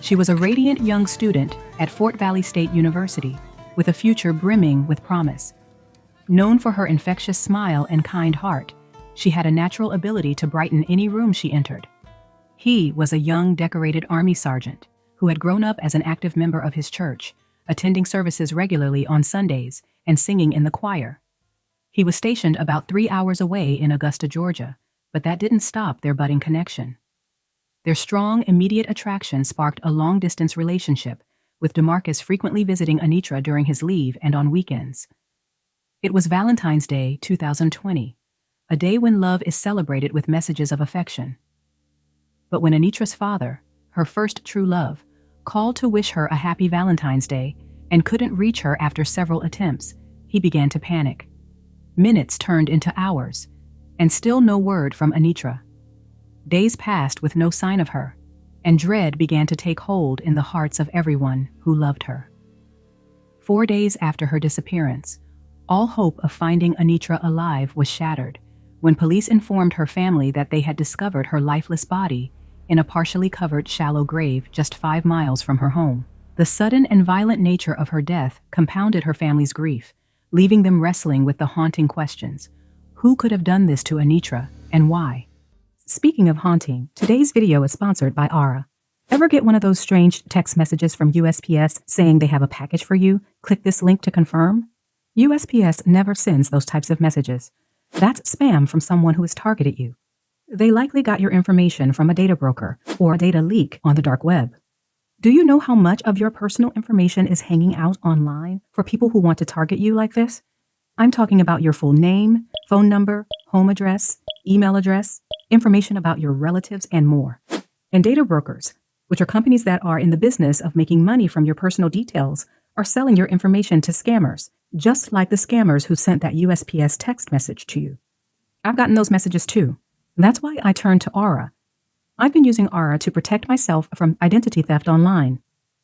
She was a radiant young student at Fort Valley State University, with a future brimming with promise. Known for her infectious smile and kind heart, she had a natural ability to brighten any room she entered. He was a young, decorated Army sergeant who had grown up as an active member of his church, attending services regularly on Sundays and singing in the choir. He was stationed about 3 hours away in Augusta, Georgia, but that didn't stop their budding connection. Their strong, immediate attraction sparked a long-distance relationship, with DeMarcus frequently visiting Anitra during his leave and on weekends. It was Valentine's Day 2020, a day when love is celebrated with messages of affection. But when Anitra's father, her first true love, called to wish her a happy Valentine's Day and couldn't reach her after several attempts, he began to panic. Minutes turned into hours, and still no word from Anitra. Days passed with no sign of her, and dread began to take hold in the hearts of everyone who loved her. 4 days after her disappearance, all hope of finding Anitra alive was shattered when police informed her family that they had discovered her lifeless body in a partially covered shallow grave just 5 miles from her home. The sudden and violent nature of her death compounded her family's grief, leaving them wrestling with the haunting questions. Who could have done this to Anitra, and why? Speaking of haunting, today's video is sponsored by Aura. Ever get one of those strange text messages from USPS saying they have a package for you? Click this link to confirm. USPS never sends those types of messages. That's spam from someone who has targeted you. They likely got your information from a data broker or a data leak on the dark web. Do you know how much of your personal information is hanging out online for people who want to target you like this? I'm talking about your full name, phone number, home address, email address, information about your relatives, and more. And data brokers, which are companies that are in the business of making money from your personal details, are selling your information to scammers, just like the scammers who sent that USPS text message to you. I've gotten those messages too. That's why I turned to Aura. I've been using Aura to protect myself from identity theft online.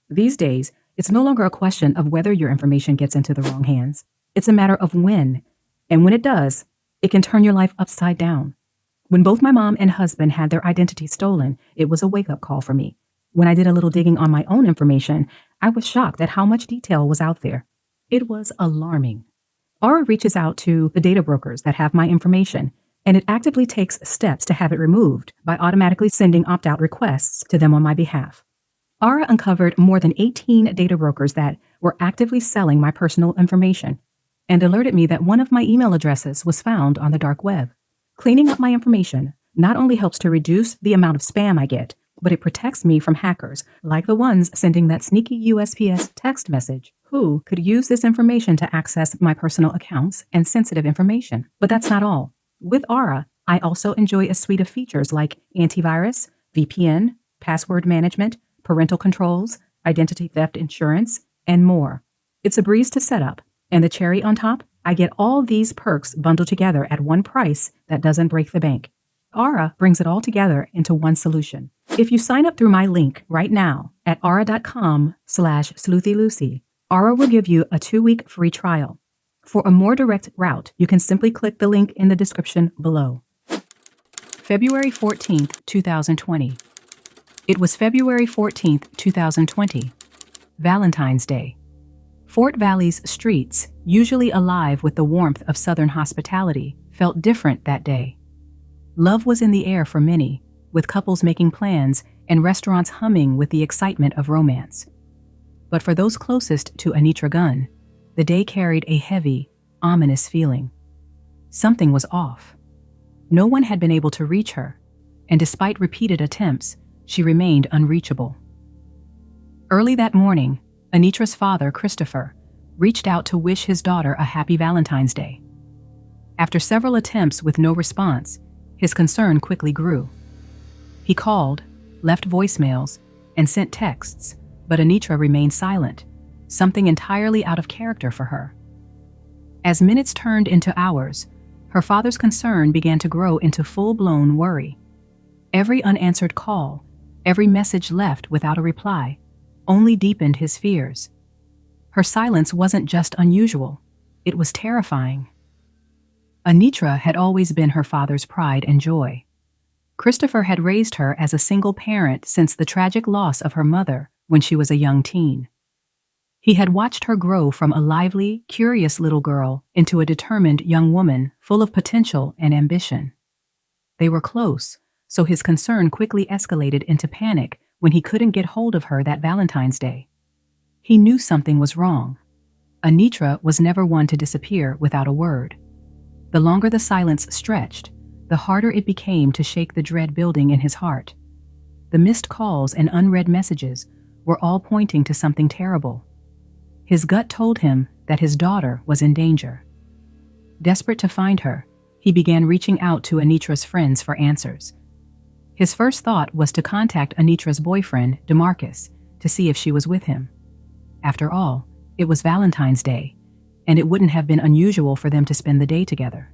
These days, it's no longer a question of whether your information gets into the wrong hands. It's a matter of when. And when it does, it can turn your life upside down. When both my mom and husband had their identity stolen, it was a wake-up call for me. When I did a little digging on my own information, I was shocked at how much detail was out there. It was alarming. Aura reaches out to the data brokers that have my information, and it actively takes steps to have it removed by automatically sending opt-out requests to them on my behalf. Aura uncovered more than 18 data brokers that were actively selling my personal information and alerted me that one of my email addresses was found on the dark web. Cleaning up my information not only helps to reduce the amount of spam I get, but it protects me from hackers like the ones sending that sneaky USPS text message who could use this information to access my personal accounts and sensitive information. But that's not all. With Aura, I also enjoy a suite of features like antivirus, VPN, password management, parental controls, identity theft insurance, and more. It's a breeze to set up, and the cherry on top, I get all these perks bundled together at one price that doesn't break the bank. Aura brings it all together into one solution. If you sign up through my link right now at aura.com/sleuthylucy, Aura will give you a 2-week free trial. For a more direct route, you can simply click the link in the description below. February 14th, 2020. It was February 14th, 2020, Valentine's Day. Fort Valley's streets, usually alive with the warmth of Southern hospitality, felt different that day. Love was in the air for many, with couples making plans and restaurants humming with the excitement of romance. But for those closest to Anitra Gunn, the day carried a heavy, ominous feeling. Something was off. No one had been able to reach her, and despite repeated attempts, she remained unreachable. Early that morning, Anitra's father, Christopher, reached out to wish his daughter a happy Valentine's Day. After several attempts with no response, his concern quickly grew. He called, left voicemails, and sent texts, but Anitra remained silent, something entirely out of character for her. As minutes turned into hours, her father's concern began to grow into full-blown worry. Every unanswered call, every message left without a reply, only deepened his fears. Her silence wasn't just unusual, it was terrifying. Anitra had always been her father's pride and joy. Christopher had raised her as a single parent since the tragic loss of her mother when she was a young teen. He had watched her grow from a lively, curious little girl into a determined young woman full of potential and ambition. They were close, so his concern quickly escalated into panic when he couldn't get hold of her that Valentine's Day. He knew something was wrong. Anitra was never one to disappear without a word. The longer the silence stretched, the harder it became to shake the dread building in his heart. The missed calls and unread messages were all pointing to something terrible. His gut told him that his daughter was in danger. Desperate to find her, he began reaching out to Anitra's friends for answers. His first thought was to contact Anitra's boyfriend, DeMarcus, to see if she was with him. After all, it was Valentine's Day, and it wouldn't have been unusual for them to spend the day together.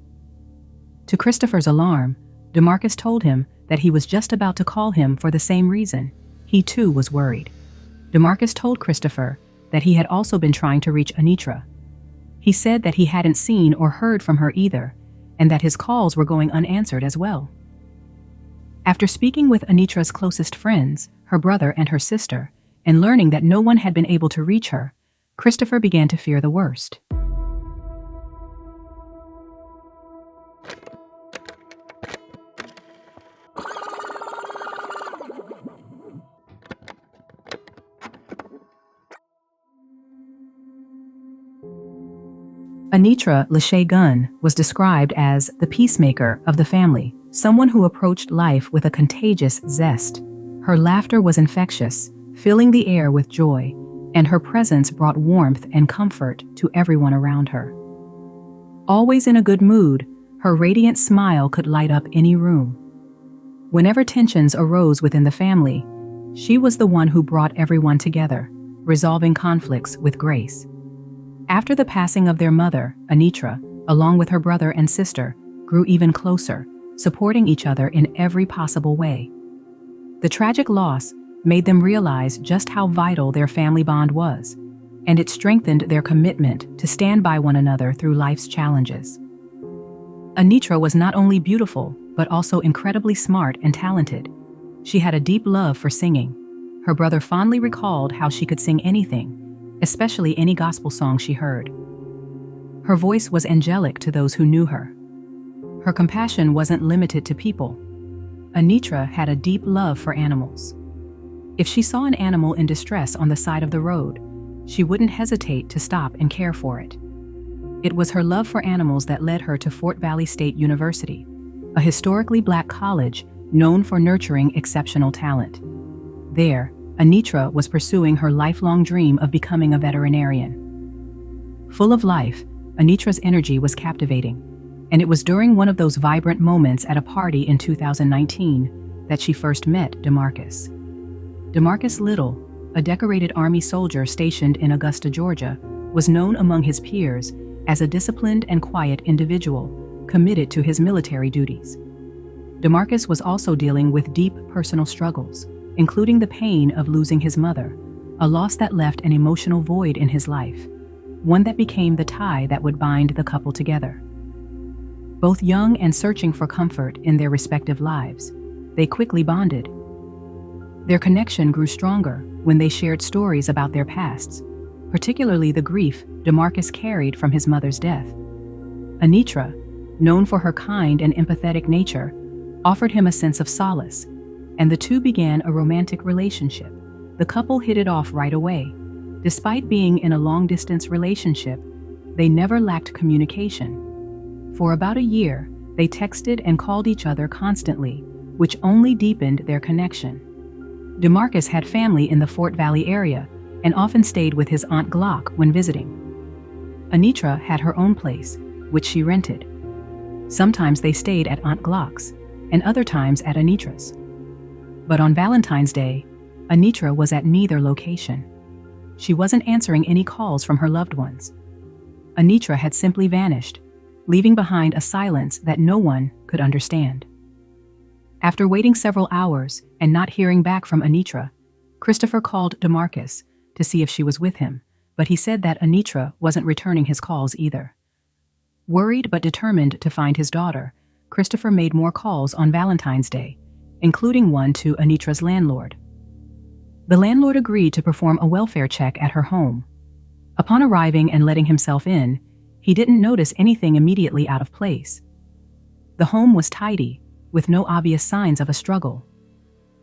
To Christopher's alarm, DeMarcus told him that he was just about to call him for the same reason. He too was worried. DeMarcus told Christopher that he had also been trying to reach Anitra. He said that he hadn't seen or heard from her either, and that his calls were going unanswered as well. After speaking with Anitra's closest friends, her brother and her sister, and learning that no one had been able to reach her, Christopher began to fear the worst. Anitra Gunn was described as the peacemaker of the family, someone who approached life with a contagious zest. Her laughter was infectious, filling the air with joy, and her presence brought warmth and comfort to everyone around her. Always in a good mood, her radiant smile could light up any room. Whenever tensions arose within the family, she was the one who brought everyone together, resolving conflicts with grace. After the passing of their mother, Anitra, along with her brother and sister, grew even closer, supporting each other in every possible way. The tragic loss made them realize just how vital their family bond was, and it strengthened their commitment to stand by one another through life's challenges. Anitra was not only beautiful, but also incredibly smart and talented. She had a deep love for singing. Her brother fondly recalled how she could sing anything, especially any gospel song she heard. Her voice was angelic to those who knew her. Her compassion wasn't limited to people. Anitra had a deep love for animals. If she saw an animal in distress on the side of the road, she wouldn't hesitate to stop and care for it. It was her love for animals that led her to Fort Valley State University, a historically Black college known for nurturing exceptional talent. There, Anitra was pursuing her lifelong dream of becoming a veterinarian. Full of life, Anitra's energy was captivating, and it was during one of those vibrant moments at a party in 2019 that she first met DeMarcus. DeMarcus Little, a decorated Army soldier stationed in Augusta, Georgia, was known among his peers as a disciplined and quiet individual committed to his military duties. DeMarcus was also dealing with deep personal struggles, including the pain of losing his mother, a loss that left an emotional void in his life, one that became the tie that would bind the couple together. Both young and searching for comfort in their respective lives, they quickly bonded. Their connection grew stronger when they shared stories about their pasts, particularly the grief DeMarcus carried from his mother's death. Anitra, known for her kind and empathetic nature, offered him a sense of solace, and the two began a romantic relationship. The couple hit it off right away. Despite being in a long-distance relationship, they never lacked communication. For about a year, they texted and called each other constantly, which only deepened their connection. DeMarcus had family in the Fort Valley area and often stayed with his Aunt Glock when visiting. Anitra had her own place, which she rented. Sometimes they stayed at Aunt Glock's, and other times at Anitra's. But on Valentine's Day, Anitra was at neither location. She wasn't answering any calls from her loved ones. Anitra had simply vanished, leaving behind a silence that no one could understand. After waiting several hours and not hearing back from Anitra, Christopher called DeMarcus to see if she was with him, but he said that Anitra wasn't returning his calls either. Worried but determined to find his daughter, Christopher made more calls on Valentine's Day, including one to Anitra's landlord. The landlord agreed to perform a welfare check at her home. Upon arriving and letting himself in, he didn't notice anything immediately out of place. The home was tidy, with no obvious signs of a struggle.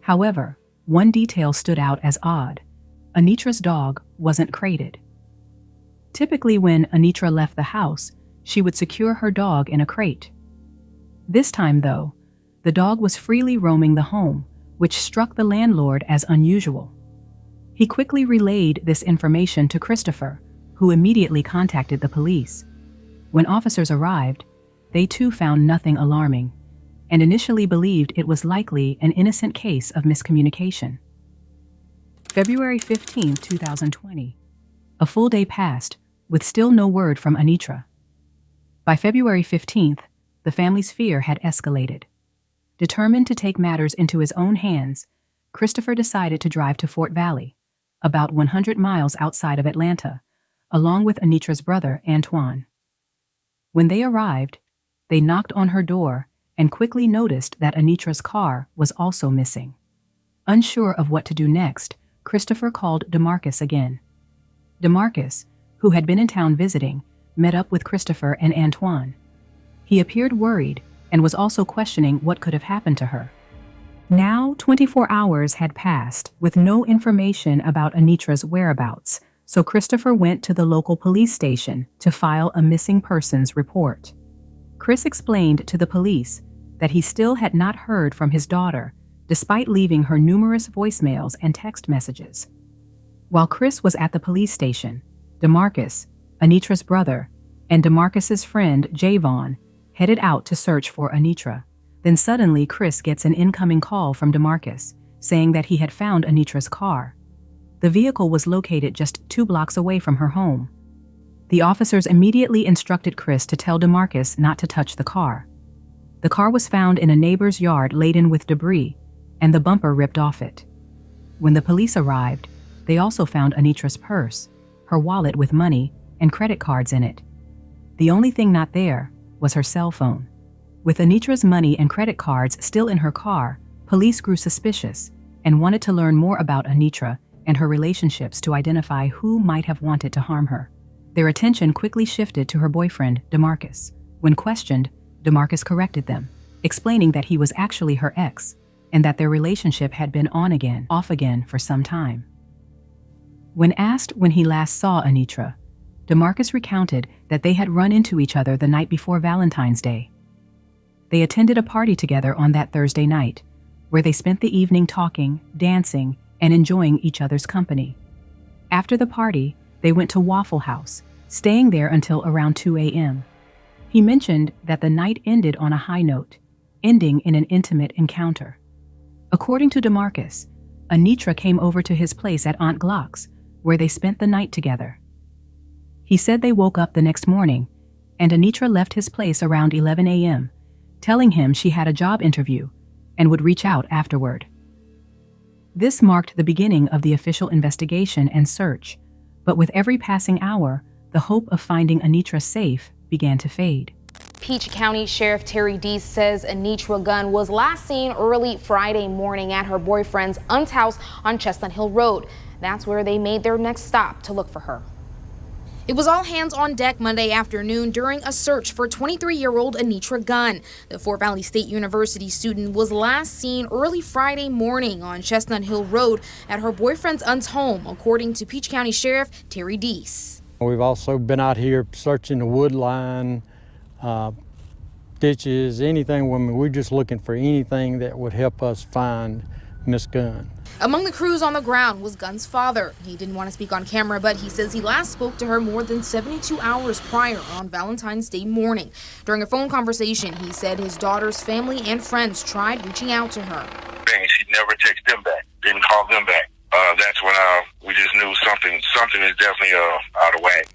However, one detail stood out as odd. Anitra's dog wasn't crated. Typically when Anitra left the house, she would secure her dog in a crate. This time, though, the dog was freely roaming the home, which struck the landlord as unusual. He quickly relayed this information to Christopher, who immediately contacted the police. When officers arrived, they too found nothing alarming, and initially believed it was likely an innocent case of miscommunication. February 15, 2020. A full day passed, with still no word from Anitra. By February 15th, the family's fear had escalated. Determined to take matters into his own hands, Christopher decided to drive to Fort Valley, about 100 miles outside of Atlanta, along with Anitra's brother, Antoine. When they arrived, they knocked on her door and quickly noticed that Anitra's car was also missing. Unsure of what to do next, Christopher called DeMarcus again. DeMarcus, who had been in town visiting, met up with Christopher and Antoine. He appeared worried and was also questioning what could have happened to her. Now, 24 hours had passed with no information about Anitra's whereabouts, so Christopher went to the local police station to file a missing persons report. Chris explained to the police that he still had not heard from his daughter, despite leaving her numerous voicemails and text messages. While Chris was at the police station, DeMarcus, Anitra's brother, and DeMarcus's friend Javon headed out to search for Anitra. Then suddenly Chris gets an incoming call from DeMarcus, saying that he had found Anitra's car. The vehicle was located just 2 blocks away from her home. The officers immediately instructed Chris to tell DeMarcus not to touch the car. The car was found in a neighbor's yard laden with debris, and the bumper ripped off it. When the police arrived, they also found Anitra's purse, her wallet with money, and credit cards in it. The only thing not there was her cell phone. With Anitra's money and credit cards still in her car, police grew suspicious and wanted to learn more about Anitra and her relationships to identify who might have wanted to harm her. Their attention quickly shifted to her boyfriend, DeMarcus. When questioned, DeMarcus corrected them, explaining that he was actually her ex and that their relationship had been on again, off again for some time. When asked when he last saw Anitra, DeMarcus recounted that they had run into each other the night before Valentine's Day. They attended a party together on that Thursday night, where they spent the evening talking, dancing, and enjoying each other's company. After the party, they went to Waffle House, staying there until around 2 a.m. He mentioned that the night ended on a high note, ending in an intimate encounter. According to DeMarcus, Anitra came over to his place at Aunt Glock's, where they spent the night together. He said they woke up the next morning, and Anitra left his place around 11 a.m., telling him she had a job interview and would reach out afterward. This marked the beginning of the official investigation and search, but with every passing hour, the hope of finding Anitra safe began to fade. Peach County Sheriff Terry Deese says Anitra Gunn was last seen early Friday morning at her boyfriend's aunt's house on Chestnut Hill Road. That's where they made their next stop to look for her. It was all hands on deck Monday afternoon during a search for 23-year-old Anitra Gunn. The Fort Valley State University student was last seen early Friday morning on Chestnut Hill Road at her boyfriend's aunt's home, according to Peach County Sheriff Terry Deese. We've also been out here searching the wood line, ditches, anything. We're just looking for anything that would help us find Miss Gunn. Among the crews on the ground was Gunn's father. He didn't want to speak on camera, but he says he last spoke to her more than 72 hours prior on Valentine's Day morning. During a phone conversation, he said his daughter's family and friends tried reaching out to her. She never texted them back, didn't call them back. That's when we just knew something is definitely out of whack.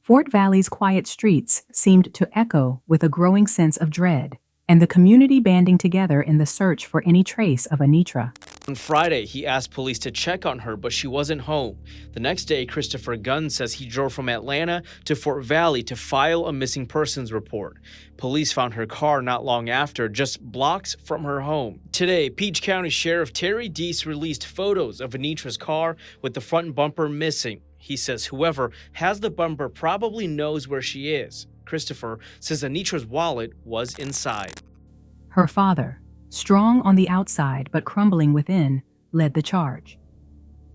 Fort Valley's quiet streets seemed to echo with a growing sense of dread, and the community banding together in the search for any trace of Anitra. On Friday, he asked police to check on her, but she wasn't home. The next day, Christopher Gunn says he drove from Atlanta to Fort Valley to file a missing persons report. Police found her car not long after, just blocks from her home. Today, Peach County Sheriff Terry Deese released photos of Anitra's car with the front bumper missing. He says whoever has the bumper probably knows where she is. Christopher says Anitra's wallet was inside. Her father, strong on the outside but crumbling within, led the charge.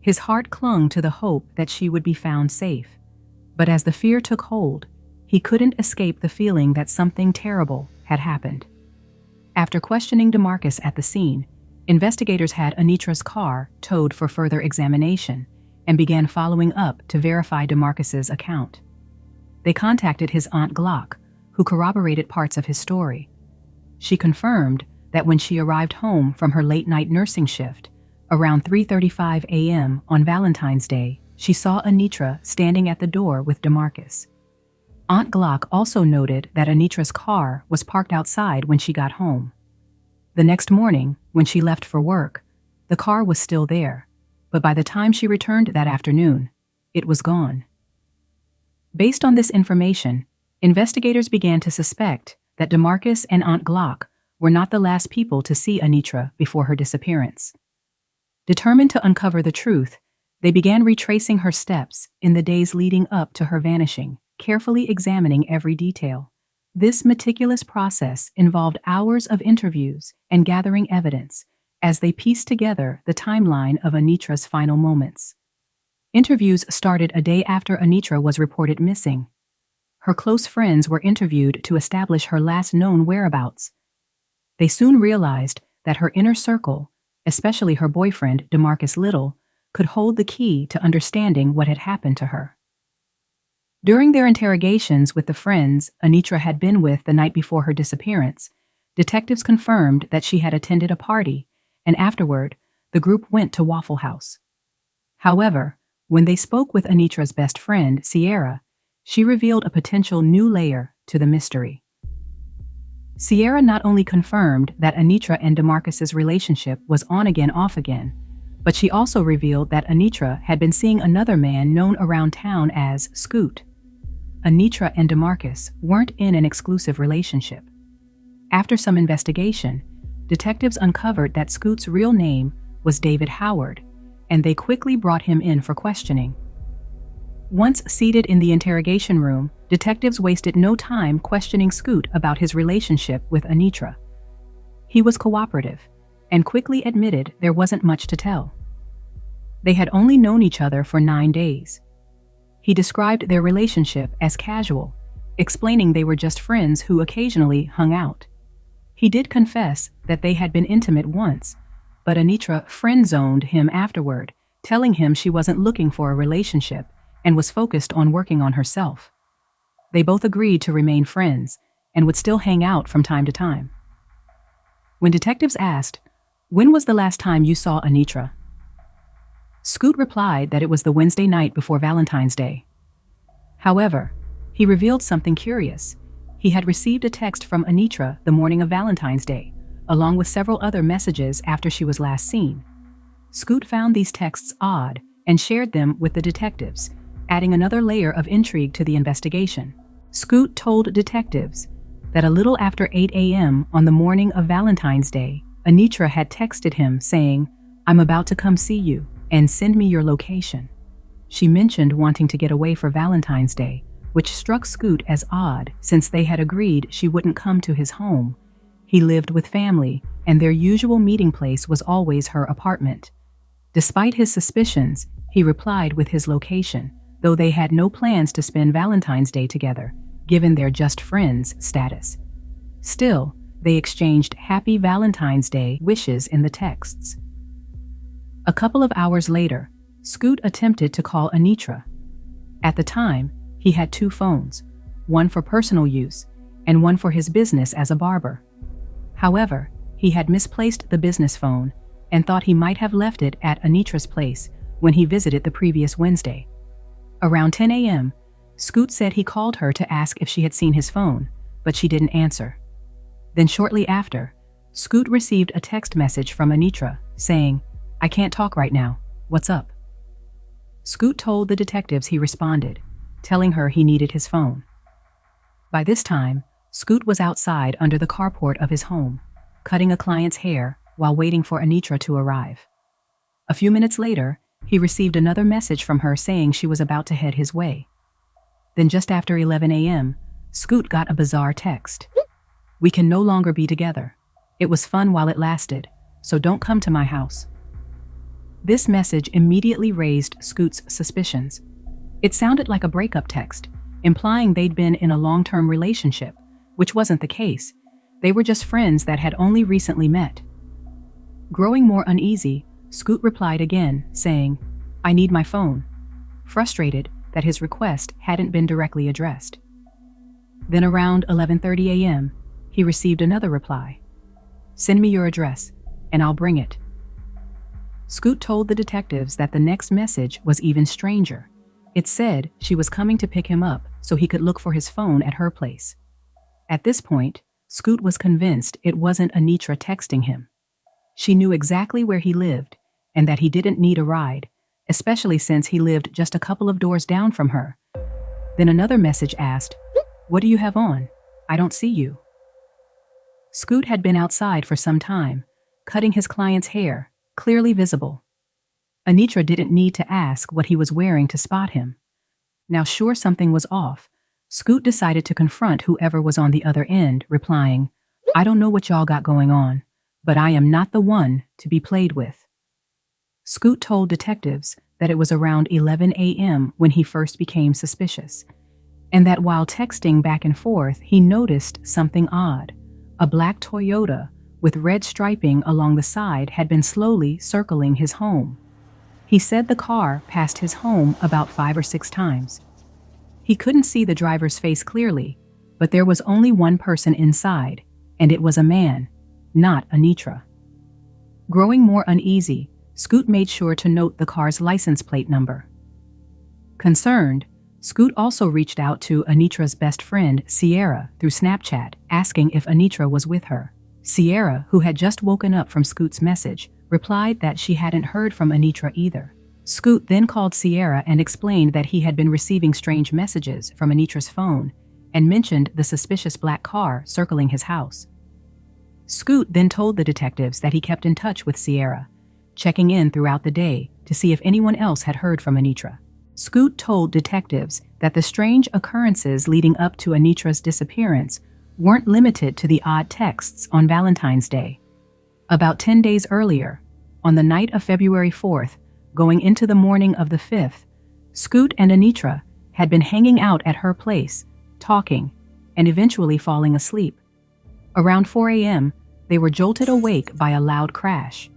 His heart clung to the hope that she would be found safe. But as the fear took hold, he couldn't escape the feeling that something terrible had happened. After questioning DeMarcus at the scene, investigators had Anitra's car towed for further examination and began following up to verify DeMarcus's account. They contacted his aunt Glock, who corroborated parts of his story. She confirmed that when she arrived home from her late-night nursing shift, around 3:35 a.m. on Valentine's Day, she saw Anitra standing at the door with DeMarcus. Aunt Glock also noted that Anitra's car was parked outside when she got home. The next morning, when she left for work, the car was still there, but by the time she returned that afternoon, it was gone. Based on this information, investigators began to suspect that DeMarcus and Aunt Glock were not the last people to see Anitra before her disappearance. Determined to uncover the truth, they began retracing her steps in the days leading up to her vanishing, carefully examining every detail. This meticulous process involved hours of interviews and gathering evidence as they pieced together the timeline of Anitra's final moments. Interviews started a day after Anitra was reported missing. Her close friends were interviewed to establish her last known whereabouts. They soon realized that her inner circle, especially her boyfriend, DeMarcus Little, could hold the key to understanding what had happened to her. During their interrogations with the friends Anitra had been with the night before her disappearance, detectives confirmed that she had attended a party, and afterward, the group went to Waffle House. However, when they spoke with Anitra's best friend, Sierra, she revealed a potential new layer to the mystery. Sierra not only confirmed that Anitra and DeMarcus's relationship was on again, off again, but she also revealed that Anitra had been seeing another man known around town as Scoot. Anitra and DeMarcus weren't in an exclusive relationship. After some investigation, detectives uncovered that Scoot's real name was David Howard, and they quickly brought him in for questioning. Once seated in the interrogation room, detectives wasted no time questioning Scoot about his relationship with Anitra. He was cooperative and quickly admitted there wasn't much to tell. They had only known each other for 9 days. He described their relationship as casual, explaining they were just friends who occasionally hung out. He did confess that they had been intimate once, but Anitra friend-zoned him afterward, telling him she wasn't looking for a relationship and was focused on working on herself. They both agreed to remain friends and would still hang out from time to time. When detectives asked, "When was the last time you saw Anitra?" Scoot replied that it was the Wednesday night before Valentine's Day. However, he revealed something curious. He had received a text from Anitra the morning of Valentine's Day, along with several other messages after she was last seen. Scoot found these texts odd and shared them with the detectives, adding another layer of intrigue to the investigation. Scoot told detectives that a little after 8 a.m. on the morning of Valentine's Day, Anitra had texted him saying, "I'm about to come see you, and send me your location." She mentioned wanting to get away for Valentine's Day, which struck Scoot as odd since they had agreed she wouldn't come to his home. He lived with family, and their usual meeting place was always her apartment. Despite his suspicions, he replied with his location, though they had no plans to spend Valentine's Day together, given their just friends status. Still, they exchanged Happy Valentine's Day wishes in the texts. A couple of hours later, Scoot attempted to call Anitra. At the time, he had 2 phones, one for personal use and one for his business as a barber. However, he had misplaced the business phone and thought he might have left it at Anitra's place when he visited the previous Wednesday. Around 10 a.m., Scoot said he called her to ask if she had seen his phone, but she didn't answer. Then shortly after, Scoot received a text message from Anitra saying, I can't talk right now. What's up? Scoot told the detectives he responded, telling her he needed his phone. By this time, Scoot was outside under the carport of his home, cutting a client's hair while waiting for Anitra to arrive. A few minutes later, he received another message from her saying she was about to head his way. Then just after 11 a.m., Scoot got a bizarre text. We can no longer be together. It was fun while it lasted, so don't come to my house. This message immediately raised Scoot's suspicions. It sounded like a breakup text, implying they'd been in a long-term relationship, which wasn't the case. They were just friends that had only recently met. Growing more uneasy, Scoot replied again, saying, I need my phone, frustrated that his request hadn't been directly addressed. Then around 11:30 a.m., he received another reply. Send me your address, and I'll bring it. Scoot told the detectives that the next message was even stranger. It said she was coming to pick him up so he could look for his phone at her place. At this point, Scoot was convinced it wasn't Anitra texting him. She knew exactly where he lived and that he didn't need a ride, especially since he lived just a couple of doors down from her. Then another message asked, What do you have on? I don't see you. Scoot had been outside for some time, cutting his client's hair, clearly visible. Anitra didn't need to ask what he was wearing to spot him. Now sure something was off, Scoot decided to confront whoever was on the other end, replying, I don't know what y'all got going on, but I am not the one to be played with. Scoot told detectives that it was around 11 a.m. when he first became suspicious, and that while texting back and forth, he noticed something odd. A black Toyota with red striping along the side had been slowly circling his home. He said the car passed his home about 5 or 6 times. He couldn't see the driver's face clearly, but there was only one person inside, and it was a man, not Anitra. Growing more uneasy, Scoot made sure to note the car's license plate number. Concerned, Scoot also reached out to Anitra's best friend, Sierra, through Snapchat, asking if Anitra was with her. Sierra, who had just woken up from Scoot's message, replied that she hadn't heard from Anitra either. Scoot then called Sierra and explained that he had been receiving strange messages from Anitra's phone and mentioned the suspicious black car circling his house. Scoot then told the detectives that he kept in touch with Sierra, checking in throughout the day to see if anyone else had heard from Anitra. Scoot told detectives that the strange occurrences leading up to Anitra's disappearance weren't limited to the odd texts on Valentine's Day. About 10 days earlier, on the night of February 4th, going into the morning of the 5th, Scoot and Anitra had been hanging out at her place, talking, and eventually falling asleep. Around 4 a.m., they were jolted awake by a loud crash.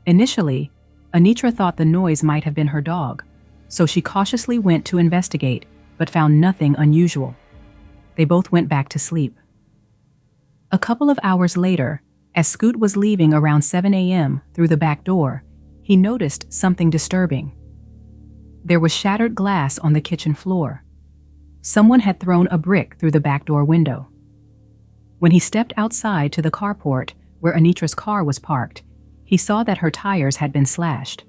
Initially, Anitra thought the noise might have been her dog, so she cautiously went to investigate, but found nothing unusual. They both went back to sleep. A couple of hours later, as Scoot was leaving around 7 a.m. through the back door, he noticed something disturbing. There was shattered glass on the kitchen floor. Someone had thrown a brick through the back door window. When he stepped outside to the carport where Anitra's car was parked, he saw that her tires had been slashed.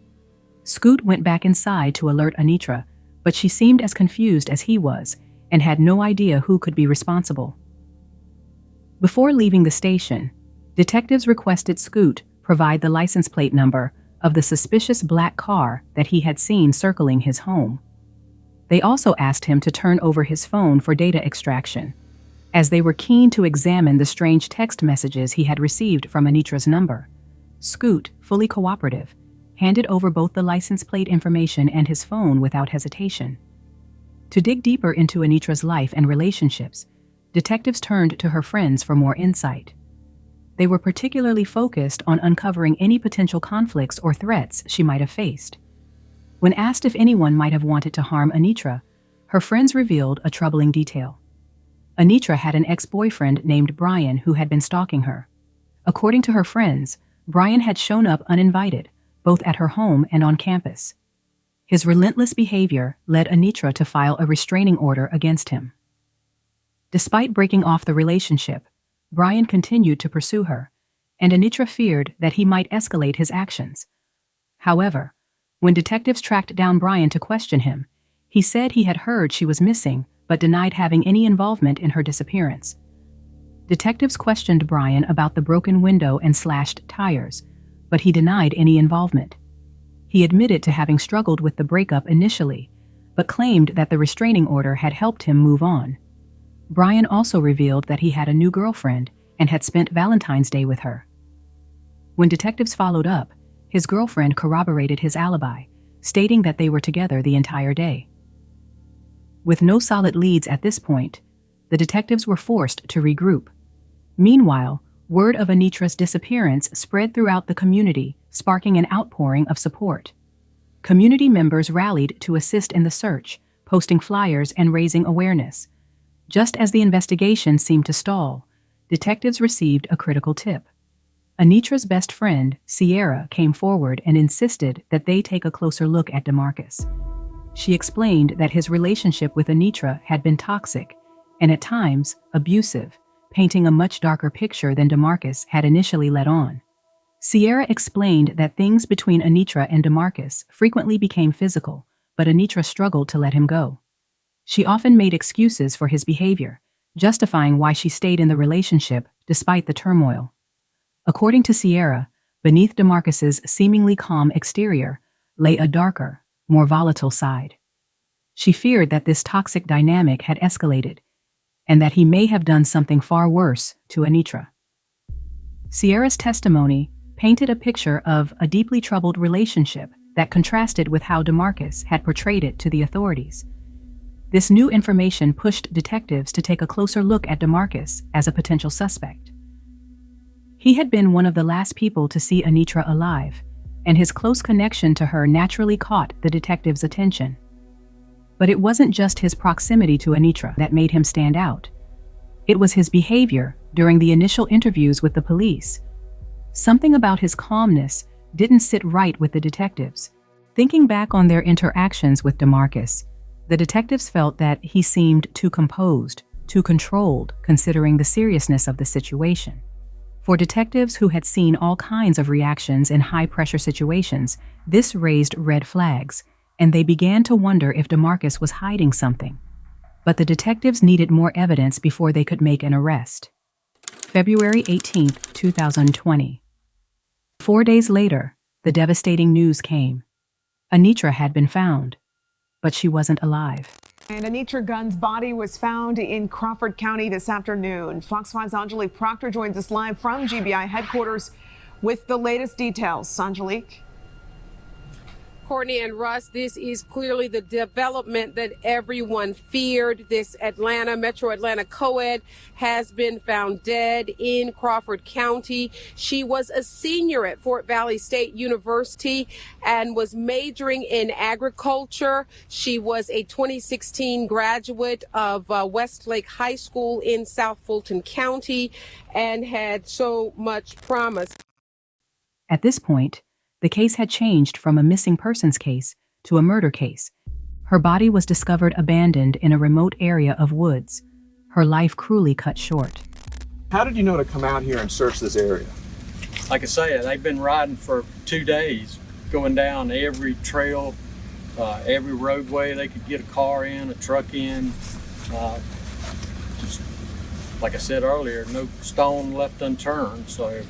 Scoot went back inside to alert Anitra, but she seemed as confused as he was and had no idea who could be responsible. Before leaving the station, detectives requested Scoot provide the license plate number of the suspicious black car that he had seen circling his home. They also asked him to turn over his phone for data extraction, as they were keen to examine the strange text messages he had received from Anitra's number. Scoot, fully cooperative, handed over both the license plate information and his phone without hesitation. To dig deeper into Anitra's life and relationships, detectives turned to her friends for more insight. They were particularly focused on uncovering any potential conflicts or threats she might have faced. When asked if anyone might have wanted to harm Anitra, her friends revealed a troubling detail. Anitra had an ex-boyfriend named Brian who had been stalking her. According to her friends, Brian had shown up uninvited, both at her home and on campus. His relentless behavior led Anitra to file a restraining order against him. Despite breaking off the relationship, Brian continued to pursue her, and Anitra feared that he might escalate his actions. However, when detectives tracked down Brian to question him, he said he had heard she was missing but denied having any involvement in her disappearance. Detectives questioned Brian about the broken window and slashed tires, but he denied any involvement. He admitted to having struggled with the breakup initially, but claimed that the restraining order had helped him move on. Brian also revealed that he had a new girlfriend and had spent Valentine's Day with her. When detectives followed up, his girlfriend corroborated his alibi, stating that they were together the entire day. With no solid leads at this point, the detectives were forced to regroup. Meanwhile, word of Anitra's disappearance spread throughout the community, sparking an outpouring of support. Community members rallied to assist in the search, posting flyers and raising awareness. Just as the investigation seemed to stall, detectives received a critical tip. Anitra's best friend, Sierra, came forward and insisted that they take a closer look at DeMarcus. She explained that his relationship with Anitra had been toxic and at times abusive, painting a much darker picture than DeMarcus had initially let on. Sierra explained that things between Anitra and DeMarcus frequently became physical, but Anitra struggled to let him go. She often made excuses for his behavior, justifying why she stayed in the relationship despite the turmoil. According to Sierra, beneath DeMarcus's seemingly calm exterior lay a darker, more volatile side. She feared that this toxic dynamic had escalated, and that he may have done something far worse to Anitra. Sierra's testimony painted a picture of a deeply troubled relationship that contrasted with how DeMarcus had portrayed it to the authorities. This new information pushed detectives to take a closer look at DeMarcus as a potential suspect. He had been one of the last people to see Anitra alive, and his close connection to her naturally caught the detectives' attention. But it wasn't just his proximity to Anitra that made him stand out. It was his behavior during the initial interviews with the police. Something about his calmness didn't sit right with the detectives. Thinking back on their interactions with DeMarcus, the detectives felt that he seemed too composed, too controlled, considering the seriousness of the situation. For detectives who had seen all kinds of reactions in high-pressure situations, this raised red flags, and they began to wonder if DeMarcus was hiding something. But the detectives needed more evidence before they could make an arrest. February 18, 2020. 4 days later, the devastating news came. Anitra had been found, but she wasn't alive. And Anitra Gunn's body was found in Crawford County this afternoon. Fox 5's Angelique Proctor joins us live from GBI headquarters with the latest details. Angelique. Courtney and Russ, this is clearly the development that everyone feared. This Metro Atlanta co-ed has been found dead in Crawford County. She was a senior at Fort Valley State University and was majoring in agriculture. She was a 2016 graduate of Westlake High School in South Fulton County and had so much promise. At this point, the case had changed from a missing persons case to a murder case. Her body was discovered abandoned in a remote area of woods, her life cruelly cut short. How did you know to come out here and search this area? Like I said, they've been riding for 2 days, going down every trail, every roadway they could get a car in, a truck in. Just like I said earlier, no stone left unturned, so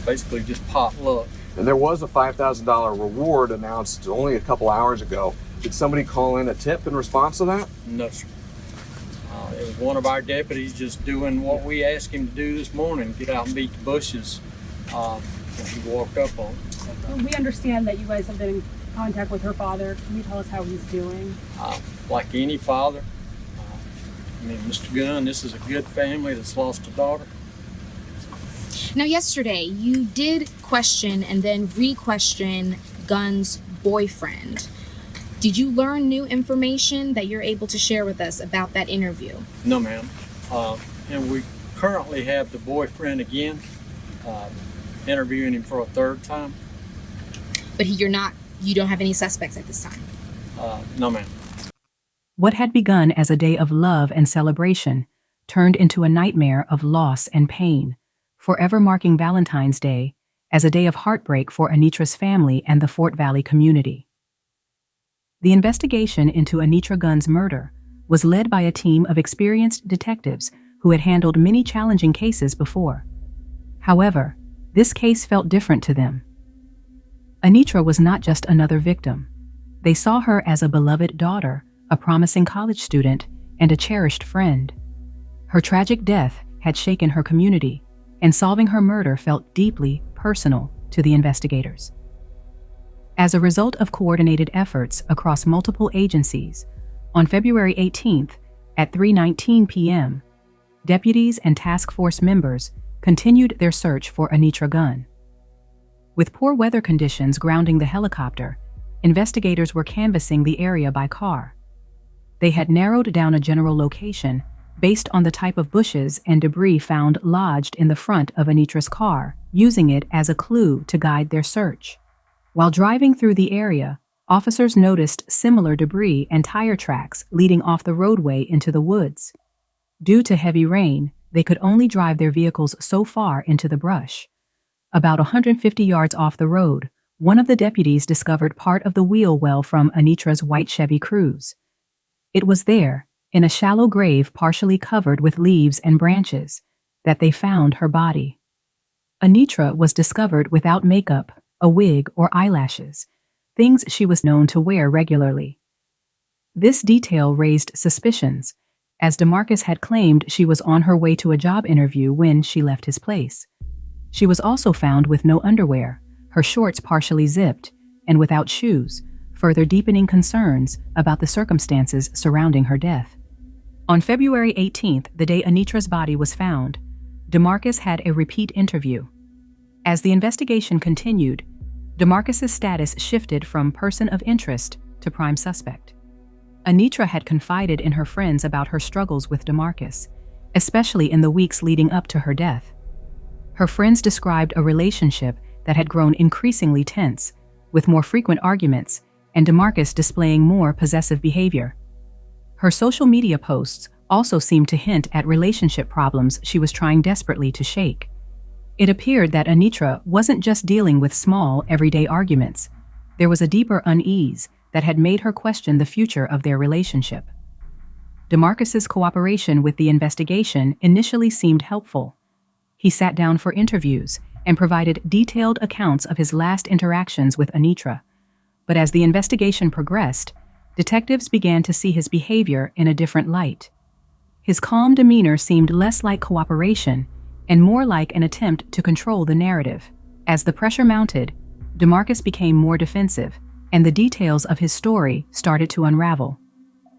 basically just pot luck. And there was a $5,000 reward announced only a couple hours ago. Did somebody call in a tip in response to that? No, sir. It was one of our deputies just doing what we asked him to do this morning, get out and beat the bushes when he walked up on it. We understand that you guys have been in contact with her father. Can you tell us how he's doing? Like any father. Mr. Gunn, this is a good family that's lost a daughter. Now, yesterday, you did question and then re-question Gunn's boyfriend. Did you learn new information that you're able to share with us about that interview? No, ma'am. And we currently have the boyfriend again, interviewing him for a third time. But you don't have any suspects at this time? No, ma'am. What had begun as a day of love and celebration turned into a nightmare of loss and pain, forever marking Valentine's Day as a day of heartbreak for Anitra's family and the Fort Valley community. The investigation into Anitra Gunn's murder was led by a team of experienced detectives who had handled many challenging cases before. However, this case felt different to them. Anitra was not just another victim. They saw her as a beloved daughter, a promising college student, and a cherished friend. Her tragic death had shaken her community, and solving her murder felt deeply personal to the investigators. As a result of coordinated efforts across multiple agencies, on February 18th at 3:19 p.m., deputies and task force members continued their search for Anitra Gunn. With poor weather conditions grounding the helicopter, investigators were canvassing the area by car. They had narrowed down a general location based on the type of bushes and debris found lodged in the front of Anitra's car, using it as a clue to guide their search. While driving through the area, officers noticed similar debris and tire tracks leading off the roadway into the woods. Due to heavy rain, they could only drive their vehicles so far into the brush. About 150 yards off the road, one of the deputies discovered part of the wheel well from Anitra's white Chevy Cruze. It was there, in a shallow grave partially covered with leaves and branches, that they found her body. Anitra was discovered without makeup, a wig, or eyelashes, things she was known to wear regularly. This detail raised suspicions, as DeMarcus had claimed she was on her way to a job interview when she left his place. She was also found with no underwear, her shorts partially zipped, and without shoes, further deepening concerns about the circumstances surrounding her death. On February 18th, the day Anitra's body was found, DeMarcus had a repeat interview. As the investigation continued, DeMarcus's status shifted from person of interest to prime suspect. Anitra had confided in her friends about her struggles with DeMarcus, especially in the weeks leading up to her death. Her friends described a relationship that had grown increasingly tense, with more frequent arguments, and DeMarcus displaying more possessive behavior. Her social media posts also seemed to hint at relationship problems she was trying desperately to shake. It appeared that Anitra wasn't just dealing with small, everyday arguments. There was a deeper unease that had made her question the future of their relationship. DeMarcus's cooperation with the investigation initially seemed helpful. He sat down for interviews and provided detailed accounts of his last interactions with Anitra. But as the investigation progressed, detectives began to see his behavior in a different light. His calm demeanor seemed less like cooperation and more like an attempt to control the narrative. As the pressure mounted, DeMarcus became more defensive, and the details of his story started to unravel.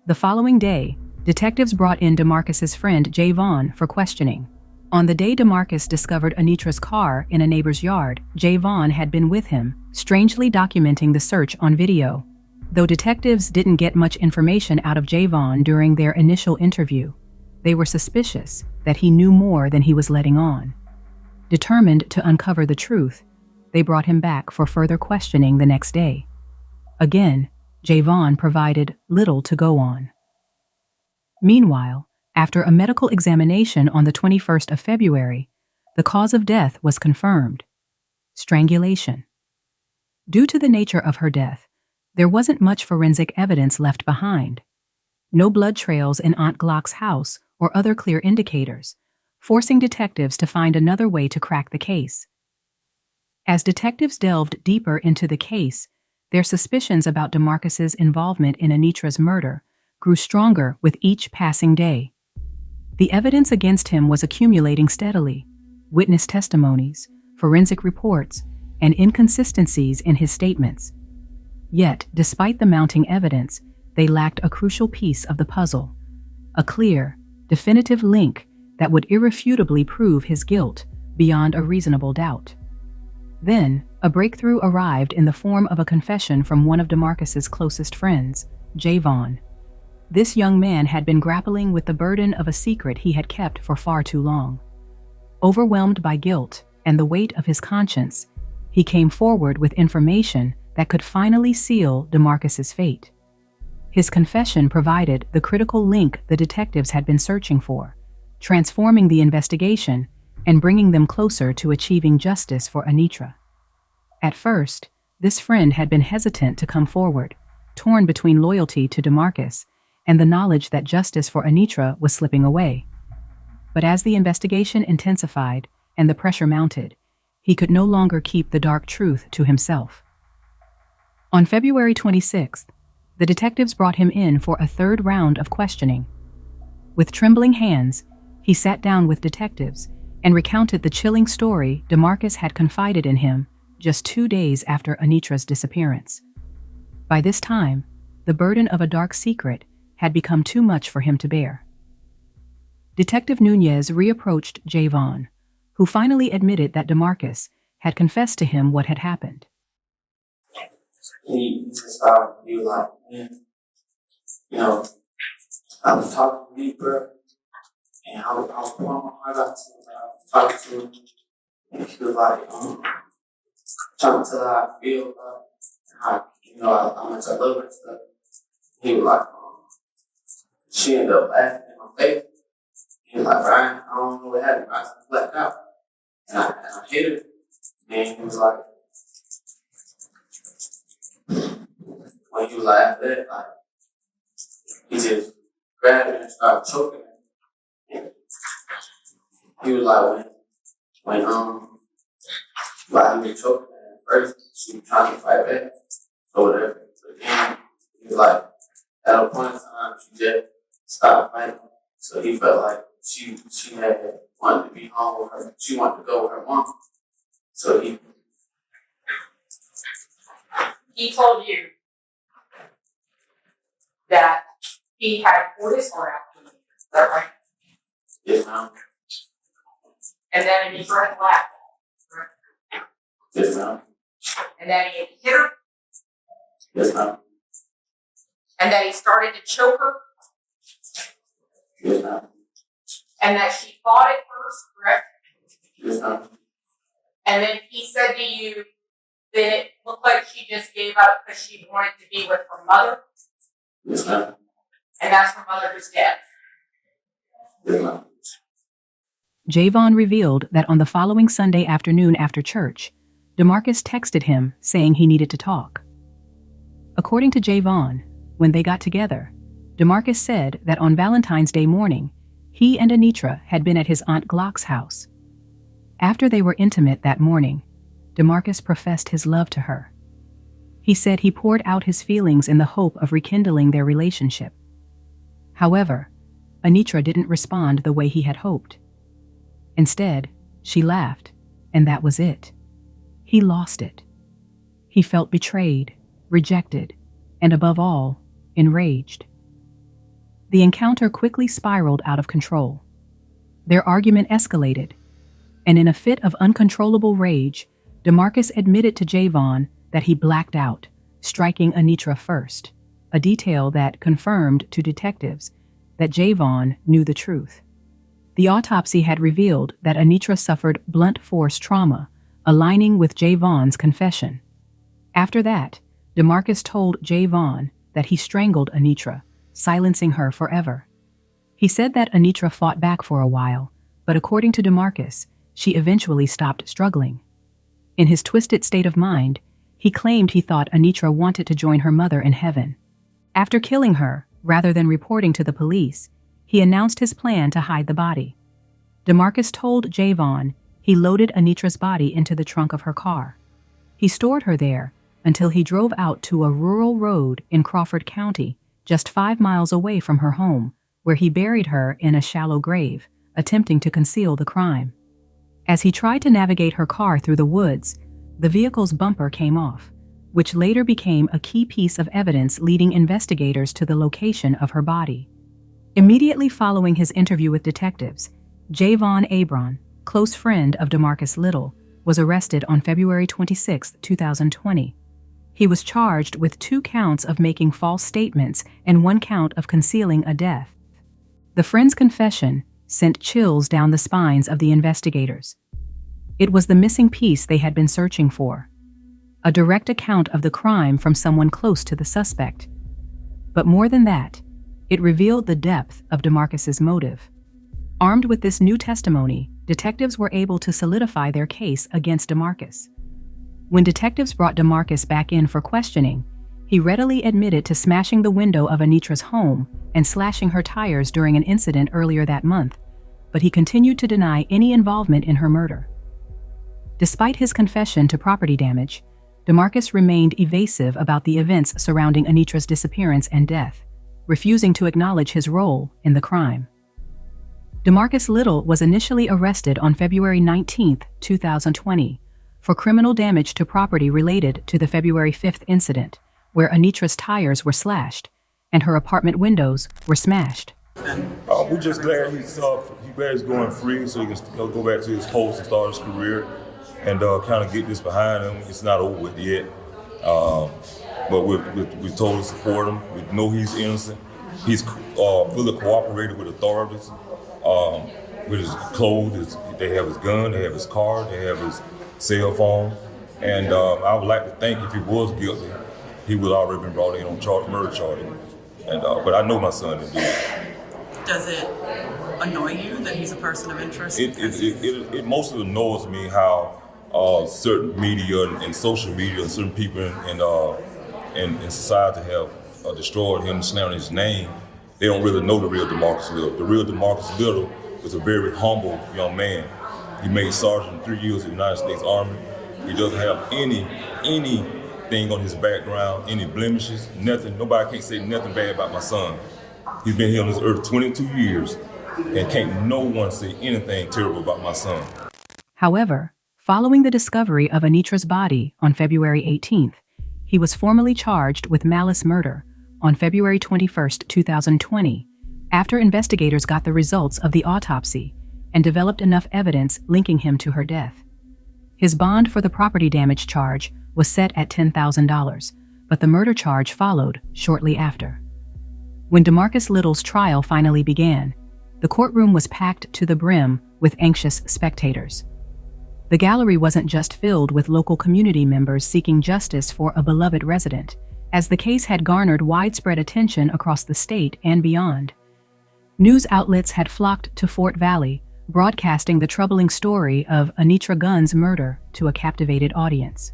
The following day, detectives brought in DeMarcus's friend Jay Vaughn for questioning. On the day DeMarcus discovered Anitra's car in a neighbor's yard, Jay Vaughn had been with him, strangely documenting the search on video. Though detectives didn't get much information out of Jay Vaughn during their initial interview, they were suspicious that he knew more than he was letting on. Determined to uncover the truth, they brought him back for further questioning the next day. Again, Jay Vaughn provided little to go on. Meanwhile, after a medical examination on the 21st of February, the cause of death was confirmed: strangulation. Due to the nature of her death, there wasn't much forensic evidence left behind. No blood trails in Aunt Glock's house or other clear indicators, forcing detectives to find another way to crack the case. As detectives delved deeper into the case, their suspicions about DeMarcus's involvement in Anitra's murder grew stronger with each passing day. The evidence against him was accumulating steadily: witness testimonies, forensic reports, and inconsistencies in his statements. Yet, despite the mounting evidence, they lacked a crucial piece of the puzzle: a clear, definitive link that would irrefutably prove his guilt beyond a reasonable doubt. Then, a breakthrough arrived in the form of a confession from one of DeMarcus's closest friends, Jay Vaughn. This young man had been grappling with the burden of a secret he had kept for far too long. Overwhelmed by guilt and the weight of his conscience, he came forward with information that could finally seal DeMarcus's fate. His confession provided the critical link the detectives had been searching for, transforming the investigation and bringing them closer to achieving justice for Anitra. At first, this friend had been hesitant to come forward, torn between loyalty to DeMarcus and the knowledge that justice for Anitra was slipping away. But as the investigation intensified and the pressure mounted, he could no longer keep the dark truth to himself. On February 26th, the detectives brought him in for a third round of questioning. With trembling hands, he sat down with detectives and recounted the chilling story DeMarcus had confided in him just 2 days after Anitra's disappearance. By this time, the burden of a dark secret had become too much for him to bear. Detective Nunez reapproached Javon, who finally admitted that DeMarcus had confessed to him what had happened. He was like, man, I was talking to me, bro, and I was pouring my heart out to him, I was talking to him, and he was like, trying to tell her how I feel about it, and how much I love her and stuff. He was like, she ended up laughing in my face. He was like, Brian, I don't know what happened, I just blacked out. And I hit her, and he was like, when he was like, after that, like, he just grabbed her and started choking her. And he was like, while he was choking her at first, she was trying to fight back or whatever. But then he was like, at a point in time, she just stopped fighting. So he felt like she had wanted to be home with her. She wanted to go with her mom. So he told you that he had poured his heart out to you. Is that right? Yes, ma'am. And then he tried to laugh. Yes, ma'am. And then he hit her. Yes, ma'am. And then he started to choke her. Yes, ma'am. And that she fought at first, correct? Yes, ma'am. And then he said to you that it looked like she just gave up because she wanted to be with her mother. Yes, ma'am. And that's her mother who's dead. Yes, ma'am. Javon revealed that on the following Sunday afternoon after church, DeMarcus texted him saying he needed to talk. According to Javon, when they got together, DeMarcus said that on Valentine's Day morning, he and Anitra had been at his Aunt Glock's house. After they were intimate that morning, DeMarcus professed his love to her. He said he poured out his feelings in the hope of rekindling their relationship. However, Anitra didn't respond the way he had hoped. Instead, she laughed, and that was it. He lost it. He felt betrayed, rejected, and above all, enraged. The encounter quickly spiraled out of control. Their argument escalated, and in a fit of uncontrollable rage, DeMarcus admitted to Javon that he blacked out, striking Anitra first, a detail that confirmed to detectives that Javon knew the truth. The autopsy had revealed that Anitra suffered blunt force trauma, aligning with Javon's confession. After that, DeMarcus told Javon that he strangled Anitra, silencing her forever. He said that Anitra fought back for a while, but according to DeMarcus, she eventually stopped struggling. In his twisted state of mind, he claimed he thought Anitra wanted to join her mother in heaven. After killing her, rather than reporting to the police, he announced his plan to hide the body. DeMarcus told Javon he loaded Anitra's body into the trunk of her car. He stored her there until he drove out to a rural road in Crawford County, just 5 miles away from her home, where he buried her in a shallow grave, attempting to conceal the crime. As he tried to navigate her car through the woods, the vehicle's bumper came off, which later became a key piece of evidence leading investigators to the location of her body. Immediately following his interview with detectives, Javon Abron, close friend of DeMarcus Little, was arrested on February 26, 2020. He was charged with 2 counts of making false statements and 1 count of concealing a death. The friend's confession sent chills down the spines of the investigators. It was the missing piece they had been searching for, a direct account of the crime from someone close to the suspect. But more than that, it revealed the depth of DeMarcus's motive. Armed with this new testimony, detectives were able to solidify their case against DeMarcus. When detectives brought DeMarcus back in for questioning, he readily admitted to smashing the window of Anitra's home and slashing her tires during an incident earlier that month, but he continued to deny any involvement in her murder. Despite his confession to property damage, DeMarcus remained evasive about the events surrounding Anitra's disappearance and death, refusing to acknowledge his role in the crime. DeMarcus Little was initially arrested on February 19, 2020, for criminal damage to property related to the February 5th incident, where Anitra's tires were slashed and her apartment windows were smashed. We're just glad he's going free so he can go back to his post and start his career and kind of get this behind him. It's not over with yet, but we're totally support him. We know he's innocent. He's fully cooperated with authorities. With his clothes, they have his gun, they have his car, they have his cell phone, and I would like to think if he was guilty, he would already been brought in on murder charges. And but I know my son didn't do it. Does it annoy you that he's a person of interest? It mostly annoys me how certain media and social media and certain people in society have destroyed him and slandered his name. They don't really know the real DeMarcus Little. The real DeMarcus Little was a very humble young man. He made sergeant 3 years in the United States Army. He doesn't have anything on his background, any blemishes, nothing. Nobody can't say nothing bad about my son. He's been here on this earth 22 years, and can't no one say anything terrible about my son. However, following the discovery of Anitra's body on February 18th, he was formally charged with malice murder on February 21, 2020, after investigators got the results of the autopsy and developed enough evidence linking him to her death. His bond for the property damage charge was set at $10,000, but the murder charge followed shortly after. When DeMarcus Little's trial finally began, the courtroom was packed to the brim with anxious spectators. The gallery wasn't just filled with local community members seeking justice for a beloved resident, as the case had garnered widespread attention across the state and beyond. News outlets had flocked to Fort Valley, broadcasting the troubling story of Anitra Gunn's murder to a captivated audience.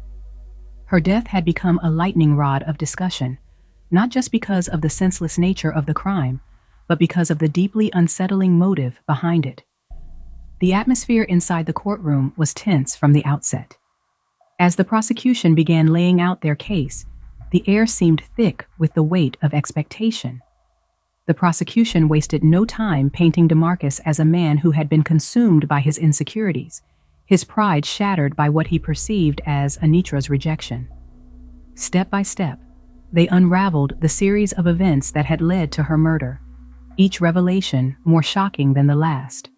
Her death had become a lightning rod of discussion, not just because of the senseless nature of the crime, but because of the deeply unsettling motive behind it. The atmosphere inside the courtroom was tense from the outset. As the prosecution began laying out their case, the air seemed thick with the weight of expectation. The prosecution wasted no time painting DeMarcus as a man who had been consumed by his insecurities, his pride shattered by what he perceived as Anitra's rejection. Step by step, they unraveled the series of events that had led to her murder, each revelation more shocking than the last.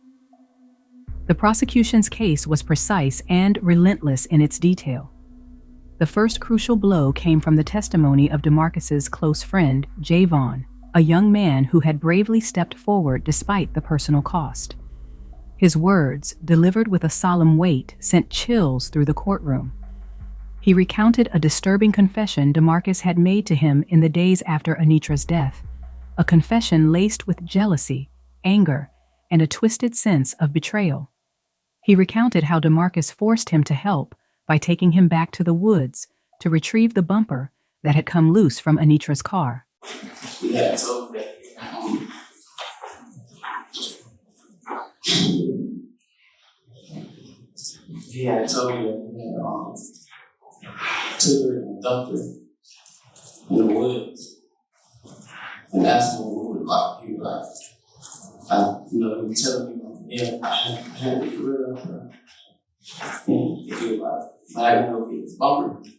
The prosecution's case was precise and relentless in its detail. The first crucial blow came from the testimony of DeMarcus's close friend, Javon, a young man who had bravely stepped forward despite the personal cost. His words, delivered with a solemn weight, sent chills through the courtroom. He recounted a disturbing confession DeMarcus had made to him in the days after Anitra's death, a confession laced with jealousy, anger, and a twisted sense of betrayal. He recounted how DeMarcus forced him to help by taking him back to the woods to retrieve the bumper that had come loose from Anitra's car. We had told that he had told me that took her and dumped her in the woods. And that's when we were like, he was like, he was telling me, yeah, I had to get rid of her. And he was like, but I didn't know if he was bumping.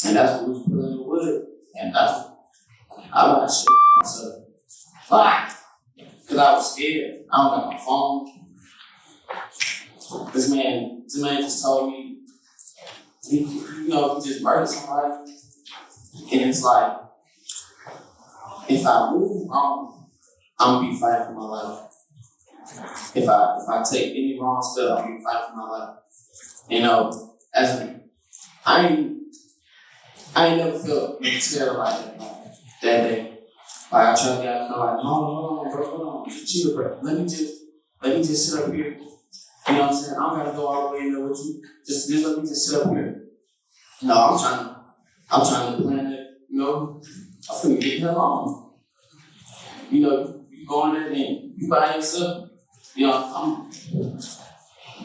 And that's when we put her in the wood. And that's when I was like, shit, myself. Fuck! Because I was scared. I don't got my phone. This man just told me, he just murdered somebody. And it's like, if I move wrong, I'm gonna be fighting for my life. If I take any wrong step, I'm gonna be fighting for my life. I ain't never felt scared like that day. Like I tried to get out, like, hold on, bro, hold on, just chill, bro. Let me just sit up here. You know what I'm saying? I don't gotta go all the way in there with you. Just let me just sit up here. No, I'm trying to plan it, you know, I'm finna get the hell on. You know, you go in there and you by yourself, you know, I'm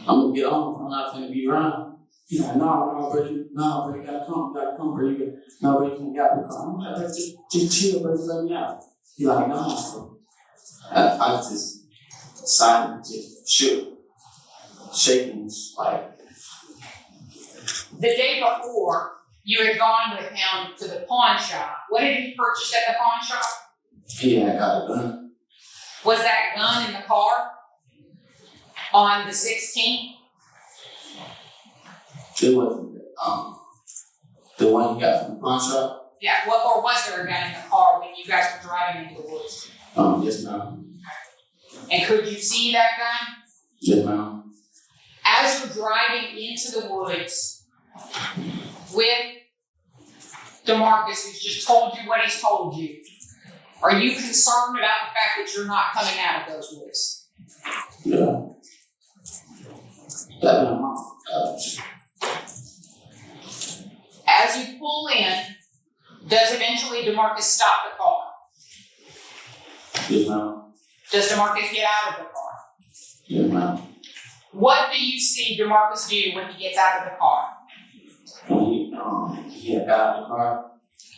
gonna get on, I'm not finna be around. He's like, no, bro, you gotta come, bro, no, bro, you gotta come. I'm like, bro, just chill, bro, just let me out. He's like, no, bro. I just silent, just shook, shaking, like. The day before, you had gone with him to the pawn shop. What did he purchase at the pawn shop? He had got a gun. Was that gun in the car on the 16th? It wasn't the one he got from the pawn shop. Yeah, or was there a gun in the car when you guys were driving into the woods? Yes, ma'am. And could you see that gun? Yes, ma'am. As you're driving into the woods with DeMarcus, who's just told you what he's told you, are you concerned about the fact that you're not coming out of those woods? Yeah. As you pull in, does eventually DeMarcus stop the car? Yes, ma'am. Does DeMarcus get out of the car? Yes, ma'am. What do you see DeMarcus do when he gets out of the car? When he had got out of the car,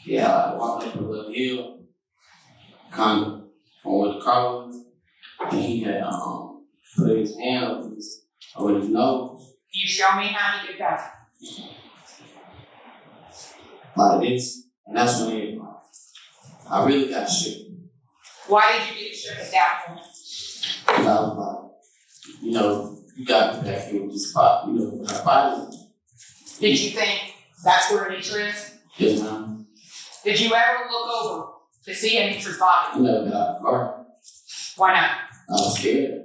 I walked up a little hill, kind of from where the car was, and he had put his hand over his nose. Can you show me how he did that? Like this, and that's when I really got shook. Why did you get shook at that point? I was like, you know, you got me back here with this spot, you know, with our bodies. Did you think that's where Anitra is? Yes, ma'am. Did you ever look over to see Anitra's body? I never got out of the car. Why not? I was scared.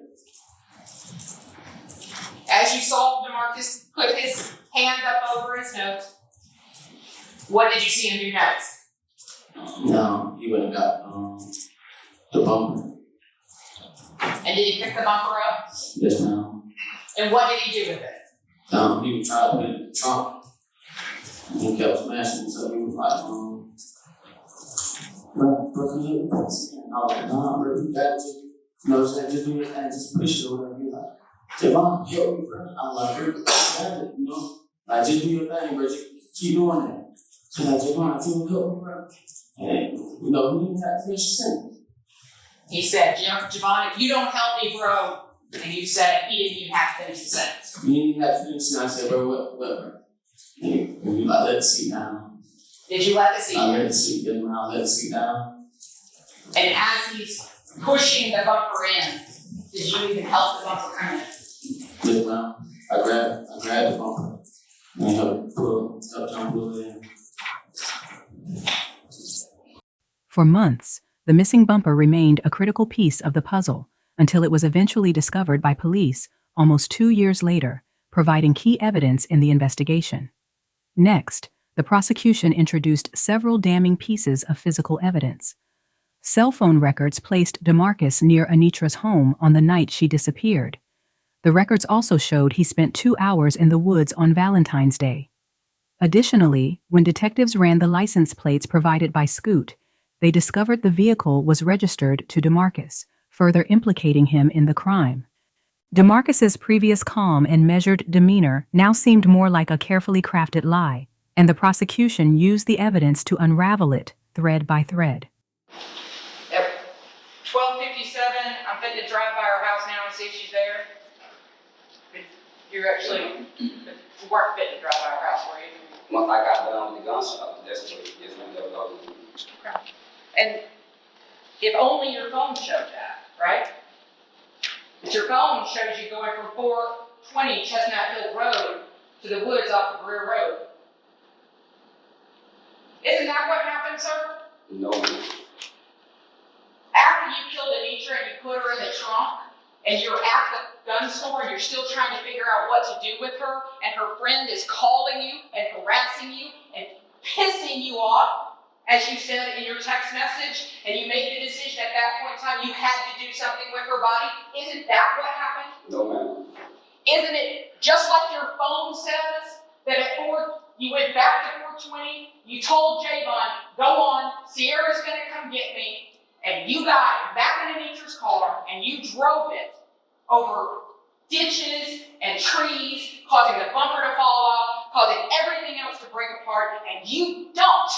As you saw DeMarcus put his hand up over his nose, what did you see him do next? No, he went and got the bumper. And did he pick the bumper up? Yes, ma'am. And what did he do with it? He was trying to put it in the trunk. And he kept smashing it, so he was like, bro, can you put this in? And I was like, nah, bro, you gotta just, you know what I'm saying, just do your thing, just push it or whatever. He's like, Javon, help me, bro. I'm like, bro, you got it, you know? Like, just do your thing, bro, just keep doing that. So like, Javon, I feel help me, bro. And, you know, he didn't have to finish the sentence. He said, Javon, if you don't help me, bro, and you said he didn't even have to finish the sentence. You didn't even have to finish the sentence. I said, bro, what, bro? And you like, let the seat down. Did you let the seat down? I let the seat down. I let the seat down. And as he's pushing the bumper in, did you even help the bumper come in? Yes, ma'am. I grabbed the bumper and helped pull it in. For months, the missing bumper remained a critical piece of the puzzle until it was eventually discovered by police almost 2 years later, providing key evidence in the investigation. Next, the prosecution introduced several damning pieces of physical evidence. Cell phone records placed DeMarcus near Anitra's home on the night she disappeared. The records also showed he spent 2 hours in the woods on Valentine's Day. Additionally, when detectives ran the license plates provided by Scoot, they discovered the vehicle was registered to DeMarcus, further implicating him in the crime. DeMarcus's previous calm and measured demeanor now seemed more like a carefully crafted lie, and the prosecution used the evidence to unravel it thread by thread. At 12:57, I'm going to drive by her house now and see if she's there. You're actually, you weren't fit to drive by her house, were you? Once I got done with the gun shop, that's what it is when they go. Okay. And if only your phone showed that, right? If your phone shows you going from 420 Chestnut Hill Road to the woods off the Greer Road. Isn't that what happened, sir? No. After you killed Anitra and you put her in the trunk, and you're at the gun store and you're still trying to figure out what to do with her, and her friend is calling you and harassing you and pissing you off, as you said in your text message, and you made the decision at that point in time you had to do something with her body, isn't that what happened? No, ma'am. Isn't it just like your phone says that at 4, you went back to 420, you told Javon, go on, Sierra's gonna come get me, and you got back in Anitra's car, and you drove it over ditches and trees, causing the bumper to fall off, causing everything else to break apart, and you dumped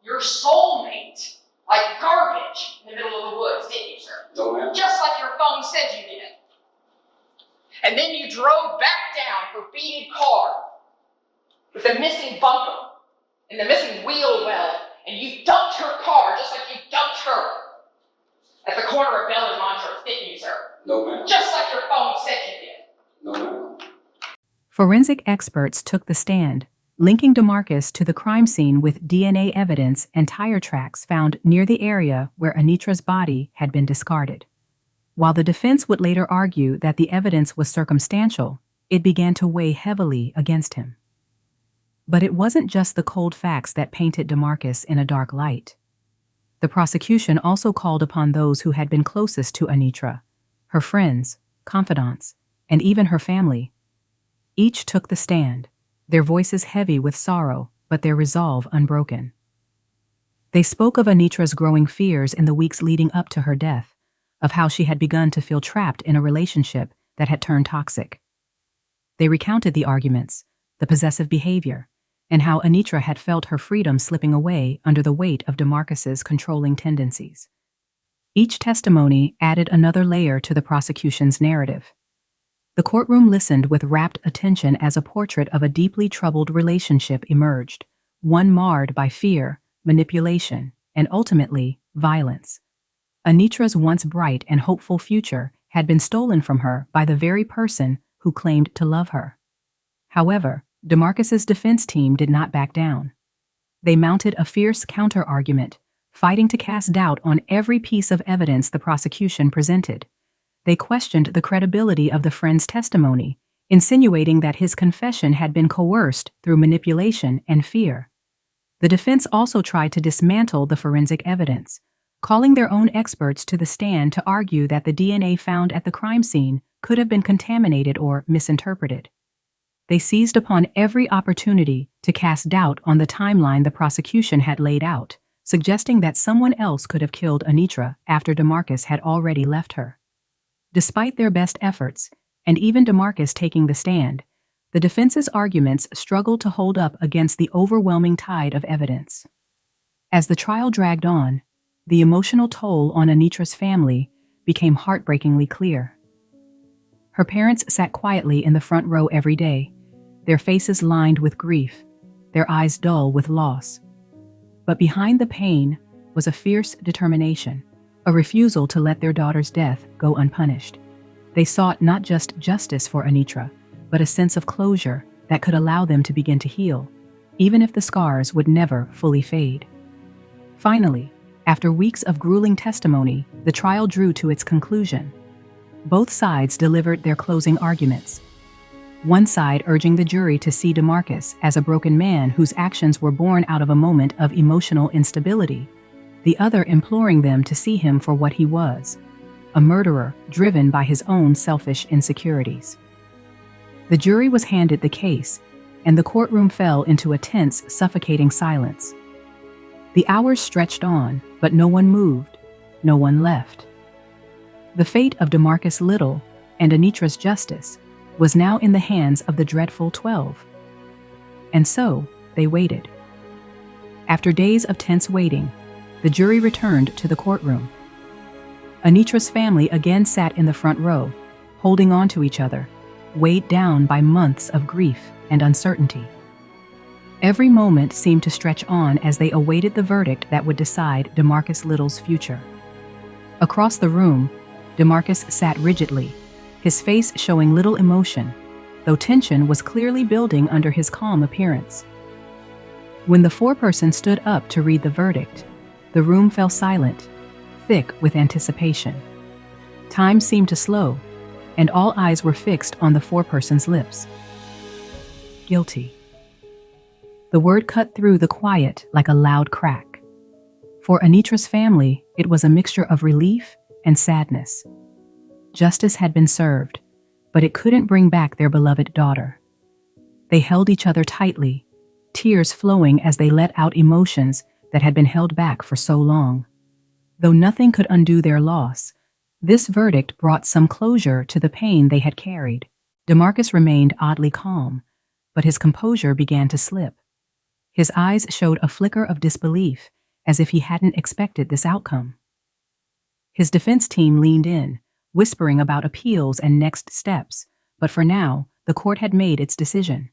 your soulmate like garbage in the middle of the woods, didn't you, sir? No, ma'am. Just like your phone said you did. And then you drove back down her beaded car with the missing bumper and the missing wheel well, and you dumped her car just like you dumped her at the corner of Bell and Montrose, didn't you, sir? No, ma'am. Just like your phone said you did. No, ma'am. Forensic experts took the stand, linking DeMarcus to the crime scene with DNA evidence and tire tracks found near the area where Anitra's body had been discarded. While the defense would later argue that the evidence was circumstantial, it began to weigh heavily against him. But it wasn't just the cold facts that painted DeMarcus in a dark light. The prosecution also called upon those who had been closest to Anitra, her friends, confidants, and even her family. Each took the stand, their voices heavy with sorrow, but their resolve unbroken. They spoke of Anitra's growing fears in the weeks leading up to her death, of how she had begun to feel trapped in a relationship that had turned toxic. They recounted the arguments, the possessive behavior, and how Anitra had felt her freedom slipping away under the weight of DeMarcus's controlling tendencies. Each testimony added another layer to the prosecution's narrative. The courtroom listened with rapt attention as a portrait of a deeply troubled relationship emerged, one marred by fear, manipulation, and ultimately, violence. Anitra's once bright and hopeful future had been stolen from her by the very person who claimed to love her. However, DeMarcus's defense team did not back down. They mounted a fierce counter-argument, fighting to cast doubt on every piece of evidence the prosecution presented. They questioned the credibility of the friend's testimony, insinuating that his confession had been coerced through manipulation and fear. The defense also tried to dismantle the forensic evidence, calling their own experts to the stand to argue that the DNA found at the crime scene could have been contaminated or misinterpreted. They seized upon every opportunity to cast doubt on the timeline the prosecution had laid out, suggesting that someone else could have killed Anitra after DeMarcus had already left her. Despite their best efforts, and even DeMarcus taking the stand, the defense's arguments struggled to hold up against the overwhelming tide of evidence. As the trial dragged on, the emotional toll on Anitra's family became heartbreakingly clear. Her parents sat quietly in the front row every day, their faces lined with grief, their eyes dull with loss. But behind the pain was a fierce determination, a refusal to let their daughter's death go unpunished. They sought not just justice for Anitra, but a sense of closure that could allow them to begin to heal, even if the scars would never fully fade. Finally, after weeks of grueling testimony, the trial drew to its conclusion. Both sides delivered their closing arguments. One side urging the jury to see DeMarcus as a broken man whose actions were born out of a moment of emotional instability, the other imploring them to see him for what he was, a murderer driven by his own selfish insecurities. The jury was handed the case, and the courtroom fell into a tense, suffocating silence. The hours stretched on, but no one moved, no one left. The fate of DeMarcus Little and Anitra's justice was now in the hands of the dreadful 12. And so, they waited. After days of tense waiting, the jury returned to the courtroom. Anitra's family again sat in the front row, holding on to each other, weighed down by months of grief and uncertainty. Every moment seemed to stretch on as they awaited the verdict that would decide DeMarcus Little's future. Across the room, DeMarcus sat rigidly, his face showing little emotion, though tension was clearly building under his calm appearance. When the foreperson stood up to read the verdict, the room fell silent, thick with anticipation. Time seemed to slow, and all eyes were fixed on the foreperson's lips. Guilty. The word cut through the quiet like a loud crack. For Anitra's family, it was a mixture of relief and sadness. Justice had been served, but it couldn't bring back their beloved daughter. They held each other tightly, tears flowing as they let out emotions that had been held back for so long. Though nothing could undo their loss, this verdict brought some closure to the pain they had carried. DeMarcus remained oddly calm, but his composure began to slip. His eyes showed a flicker of disbelief, as if he hadn't expected this outcome. His defense team leaned in, whispering about appeals and next steps, but for now, the court had made its decision.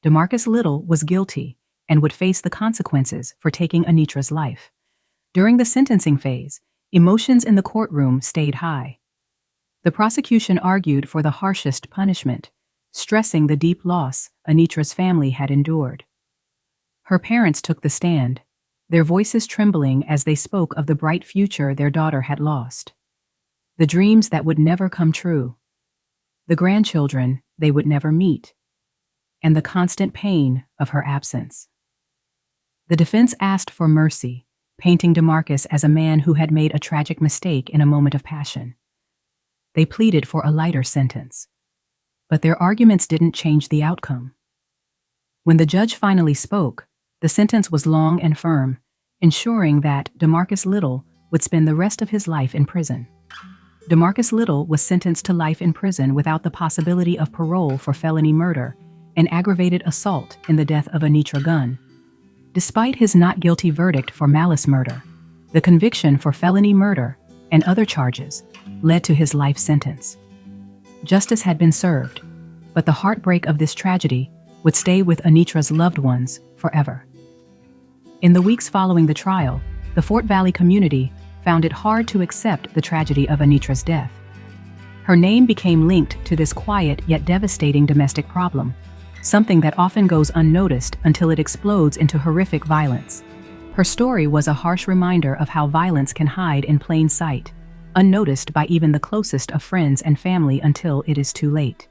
DeMarcus Little was guilty and would face the consequences for taking Anitra's life. During the sentencing phase, emotions in the courtroom stayed high. The prosecution argued for the harshest punishment, stressing the deep loss Anitra's family had endured. Her parents took the stand, their voices trembling as they spoke of the bright future their daughter had lost. The dreams that would never come true, the grandchildren they would never meet, and the constant pain of her absence. The defense asked for mercy, painting DeMarcus as a man who had made a tragic mistake in a moment of passion. They pleaded for a lighter sentence, but their arguments didn't change the outcome. When the judge finally spoke, the sentence was long and firm, ensuring that DeMarcus Little would spend the rest of his life in prison. DeMarcus Little was sentenced to life in prison without the possibility of parole for felony murder and aggravated assault in the death of Anitra Gunn. Despite his not guilty verdict for malice murder, the conviction for felony murder and other charges led to his life sentence. Justice had been served, but the heartbreak of this tragedy would stay with Anitra's loved ones forever. In the weeks following the trial, the Fort Valley community found it hard to accept the tragedy of Anitra's death. Her name became linked to this quiet yet devastating domestic problem, something that often goes unnoticed until it explodes into horrific violence. Her story was a harsh reminder of how violence can hide in plain sight, unnoticed by even the closest of friends and family until it is too late.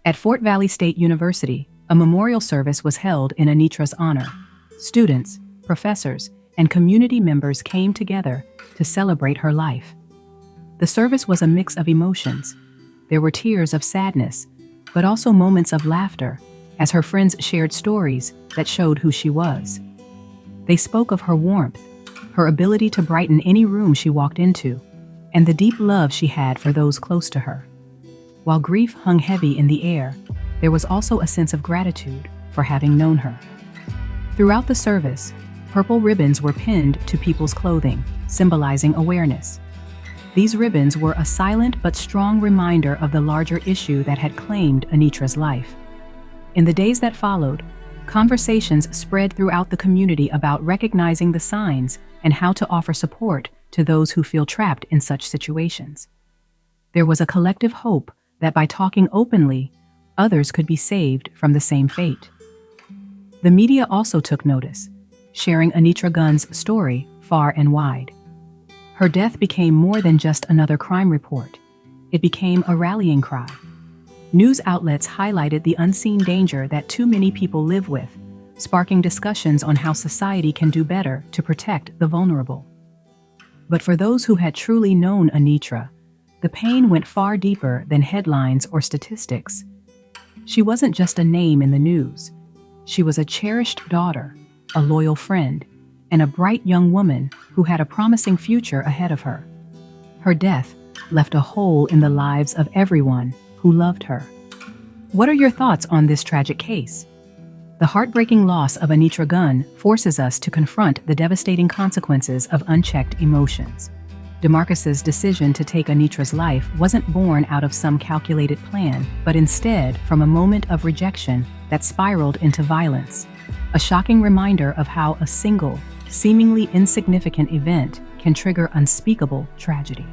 At Fort Valley State University, a memorial service was held in Anitra's honor. Students, professors, and community members came together to celebrate her life. The service was a mix of emotions. There were tears of sadness, but also moments of laughter, as her friends shared stories that showed who she was. They spoke of her warmth, her ability to brighten any room she walked into, and the deep love she had for those close to her. While grief hung heavy in the air, there was also a sense of gratitude for having known her. Throughout the service, purple ribbons were pinned to people's clothing, symbolizing awareness. These ribbons were a silent but strong reminder of the larger issue that had claimed Anitra's life. In the days that followed, conversations spread throughout the community about recognizing the signs and how to offer support to those who feel trapped in such situations. There was a collective hope that by talking openly, others could be saved from the same fate. The media also took notice, sharing Anitra Gunn's story far and wide. Her death became more than just another crime report. It became a rallying cry. News outlets highlighted the unseen danger that too many people live with, sparking discussions on how society can do better to protect the vulnerable. But for those who had truly known Anitra, the pain went far deeper than headlines or statistics. She wasn't just a name in the news. She was a cherished daughter, a loyal friend, and a bright young woman who had a promising future ahead of her. Her death left a hole in the lives of everyone who loved her. What are your thoughts on this tragic case? The heartbreaking loss of Anitra Gunn forces us to confront the devastating consequences of unchecked emotions. DeMarcus's decision to take Anitra's life wasn't born out of some calculated plan, but instead from a moment of rejection that spiraled into violence. A shocking reminder of how a single, seemingly insignificant event can trigger unspeakable tragedy.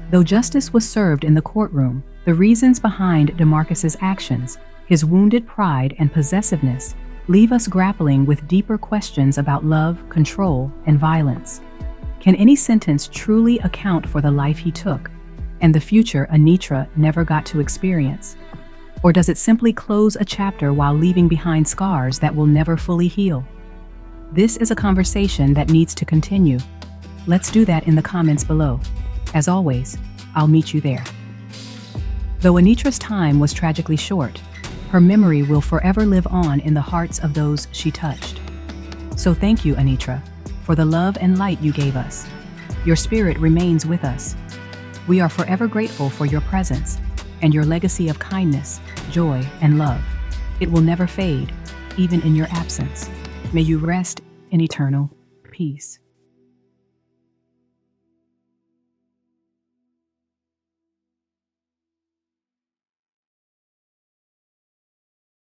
Though justice was served in the courtroom, the reasons behind DeMarcus's actions, his wounded pride and possessiveness, leave us grappling with deeper questions about love, control, and violence. Can any sentence truly account for the life he took and the future Anitra never got to experience? Or does it simply close a chapter while leaving behind scars that will never fully heal? This is a conversation that needs to continue. Let's do that in the comments below. As always, I'll meet you there. Though Anitra's time was tragically short, Her memory will forever live on in the hearts of those she touched. So thank you, Anitra, for the love and light you gave us. Your spirit remains with us. We are forever grateful for your presence and your legacy of kindness, joy, and love. It will never fade, even in your absence. May you rest in eternal peace.